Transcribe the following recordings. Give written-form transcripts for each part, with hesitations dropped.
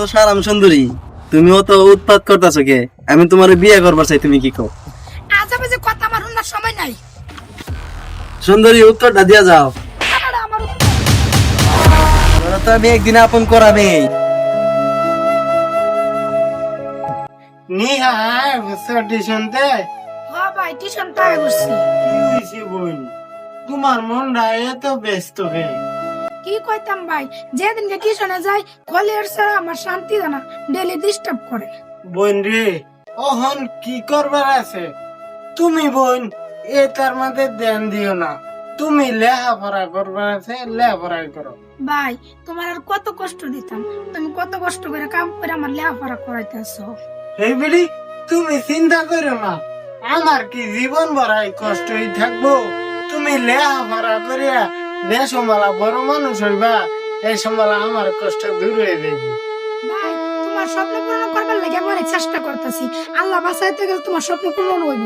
তো সারাম সুন্দরী, তুমিও তো উৎপাত করতেছো কে? আমি তোমার বিয়ে করবার চাই, তুমি কি কও? আজে বাজে কথা আমার শুনবার সময় নাই। সুন্দরী, উত্তরটা দিয়া যাও। আরে আমার তোরা তো আমি একদিন আপন করাবে। নিহাই বুঝছো টিউশনতে ভাই টিউশন পাই বসছি। কি হয়েছে বোন? তোমার মনটা এত ব্যস্ত হে? কি কইতাম ভাই, যেদিনকে টিউশনে যাই কলের ছাড়া আমার শান্তি জানা ডেলি ডিস্টার্ব করে। বোন রে, ওহন কি করবার আছে? তুমি বোন এ তার মধ্যে ধ্যান দিও না। তুমি লেখাপড়া করবার আছে, লেখাপড়াই করো। ভাই তোমার আর কত কষ্ট দিতাম, তুমি কত কষ্ট করে কাম করে আমার লেখাপড়া করাইতেছো। এই বিড়ি, তুমি চিন্তা করো না, আমার কি জীবন ভরাই কষ্টই থাকবো? তুমি লেখাপড়া করিয়া দেশমালা বড় মানুষ হইবা, এই সময় আমার কষ্ট দূর হয়ে যাবে। ভাই তোমার স্বপ্ন পূরণ করবার লাগে আমি অনেক চেষ্টা করতেছি, আল্লাহ বাঁচাইতে গেলে তোমার স্বপ্ন পূরণ হইব।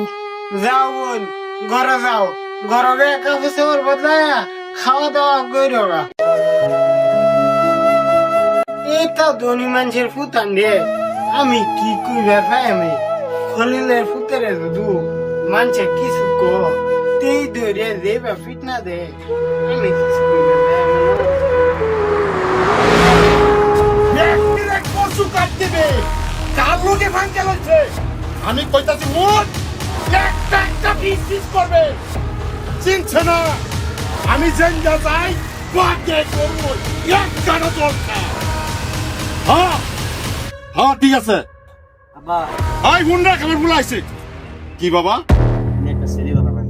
যাও বোন, ঘরে যাও, ঘরে কাপড় চাপড় বদলায়া খাওয়া দাওয়া করো গা। এটা ধনী মানুষের ফুতান রে, আমি কি কইবার পাই? আমি খলিলের ফুতেরে দুধু মানুষে কিছু কো তেই ধরে দেবা ফিটনা দে, আমি কিছু কইবার পাই আমি কইতাছি মোট একটা একটা পিস পিস করবে, চিনছে না? আমি জেনজা যাই বাকে করবো এক গানা দরকার। হ্যাঁ হ্যাঁ ঠিক আছে। আব্বা, আই হুন্ডা খাবার বুলাইছে কি বাবা? আমি একটা সিরি বানাবেন।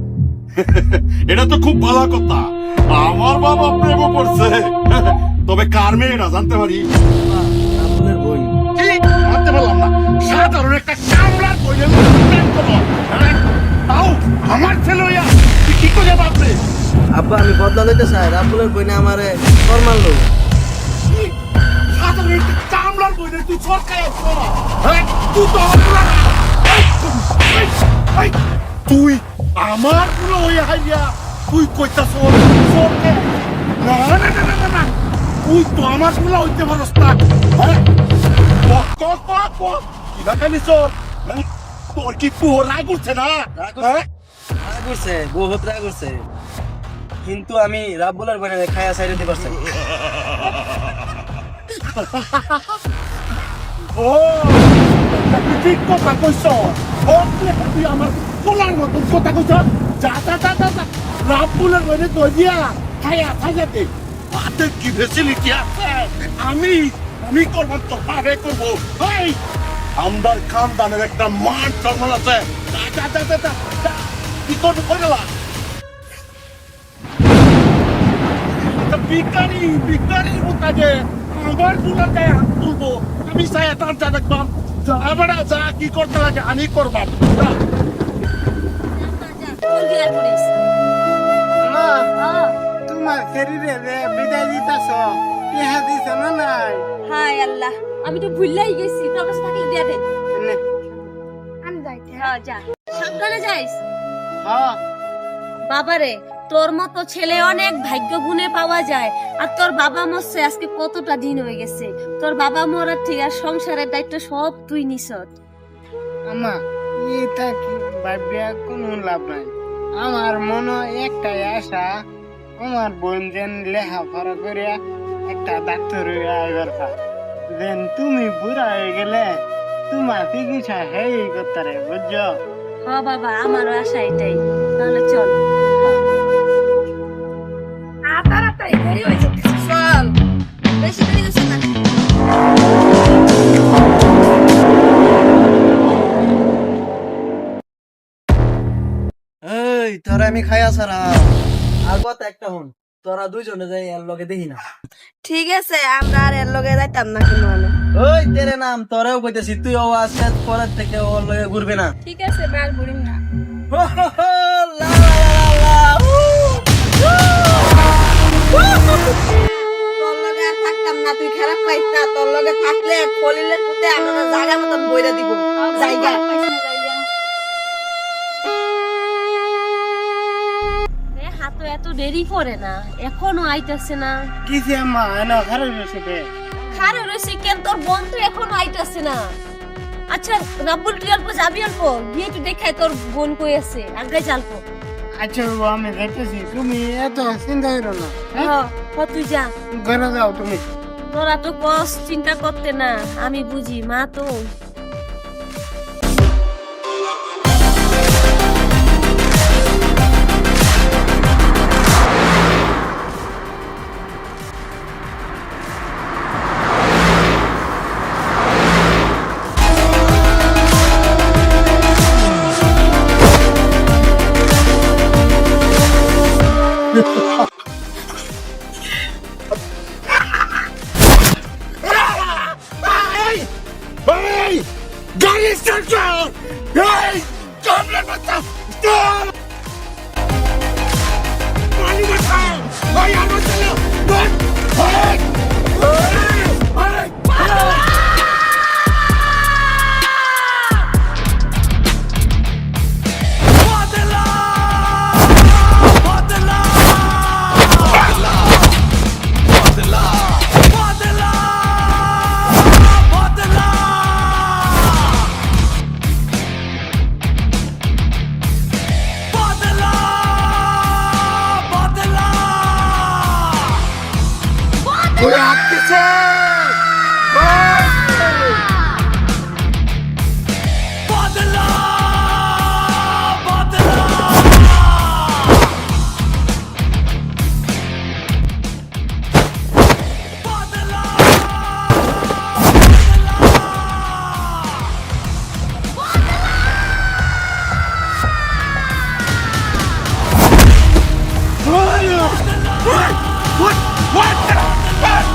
এটা তো খুব ভালো কথা, আমার বাবা প্রেম করছে। তবে কার মেয়েরা জানতে পারি? রাবুলের বই। কি জানতে পারলাম না? সাধারণ একটা কামলার বইয়ের প্রেম করো, হ্যাঁ? তাও আমার ছেলে হইয়া তুই কি করে ভাববে? আব্বা, আমি বদলা লইতে চাই, রাবুলের বই না আমারে কর মারলো। কি? সাধারণ একটা কামলার বইয়ের তুই সরকার করা, হ্যাঁ? তুই তো আমার পুরা না। তুই আমার পুরো হইয়া হাইয়া তুই কইতাছ সরকার? না না না না না না, তুই তো আমার পুরো হইতে পারস না, হ্যাঁ? কি দেখালি চোর? তোর কি পোহরা করছে না? হ্যাঁ? রাগ করছে, বহুত রাগ করছে, কিন্তু আমি রাবুলের বই খায়া সাইড দিতে পারছি। ও তুই ঠিক কথা কইছ। তুই আমার পোলার মতন কথা কইছ। যা যা যা যা যা রাবুলের বইনে তো দিয়া খায়া খাইয়াতে হাতে কি ফেসিলিটি আছে? আমি আমি করবার তো পারে করবো। এই আমদার খানদানের একটা মান সম্মান আছে। যা যা যা যা যা কি করবো কই গেলা? বিকারি বিকারির মতাজে আমার দুলাতে হাত তুলবো, আমি চাই তার যা দেখবাম। যা বেড়া যা, কি করতে লাগে আমি করবাম। যা। মা, তোমার শরীরে যে বিদায় দিতেছ, ইহা দিছ না নাই? হায় আল্লাহ, আমি তো ভুললাই গেছি, তোর কাছে থাকলে দিয়া দে। নে। আমি যাইতে হ্যাঁ যা, সাবধানে যাইস। হ্যাঁ, বাবারে, তোর মতো ছেলে অনেক ভাগ্য গুণে পাওয়া যায়। আর তোর বাবা মরছে আজকে কতটা দিন হয়ে গেছে। তোর বাবা মরার ঠিক আর সংসারের দায়িত্ব সব তুই নিছত। আমা এটা কি ভাবিয়া কোনো লাভ নাই। আমার মনে একটাই আশা, আমার বোন যেন লেখাপড়া করিয়া একটা ডাক্তার হইয়া আইবার পায়। যেন তুমি বুড়া হয়ে গেলে তোমার চিকিৎসা হেই করতে রে, বুঝছো? হ বাবা, আমারও আশা এটাই। তাহলে চল। তাড়াতাড়ি দেরি হয়ে যেতেছে। চল, বেশি দেরি হচ্ছে না। এই তোরা আমি খায়া সারা আর কথা একটা হন, তোরা দুইজনে যাই এর লগে দেখি না। ঠিক আছে, আমরা আর এর লগে যাইতাম না কোনো। ওই তেরে নাম তোরাও কইতেছি, তুই ও আজকে পরের থেকে ওর লগে ঘুরবে না। ঠিক আছে, মার বুড়িম না। হো, হো, হো, লা, লা, লা, লা, উ, উ, উ, হু, হু। তোর লগে আর থাকতাম না, তুই খারাপ পাইস না। তোর লগে থাকলে খলিলের পুতে আমরা জায়গা মতন বইরা দিব জায়গা। হাতে এত দেরি করে না, এখনো আইতাছে না। কিসে আম্মা এনা খারাপ হয়েছে? খারে রয়েছে কেন, তোর বোন তো এখনো আইতাছে না। আচ্ছা রাব্বুল, তুই অল্প যাবি, অল্প গিয়ে একটু দেখাই তোর বোন কই আছে, আগে যাল্প। আচ্ছা বাবু, আমি দেখতেছি, তুমি এত চিন্তা করো না। তুই যা, ঘরে যাও তুমি। তোরা তো কস চিন্তা করতে না, আমি বুঝি, মা তো। এই এই গাড়ি স্টার্ট কর, এই কামড়ে বাচ্চা স্টপ, পানি বাঁচাও, ভাই আমার চলো বাট, এই ওই আসছে What?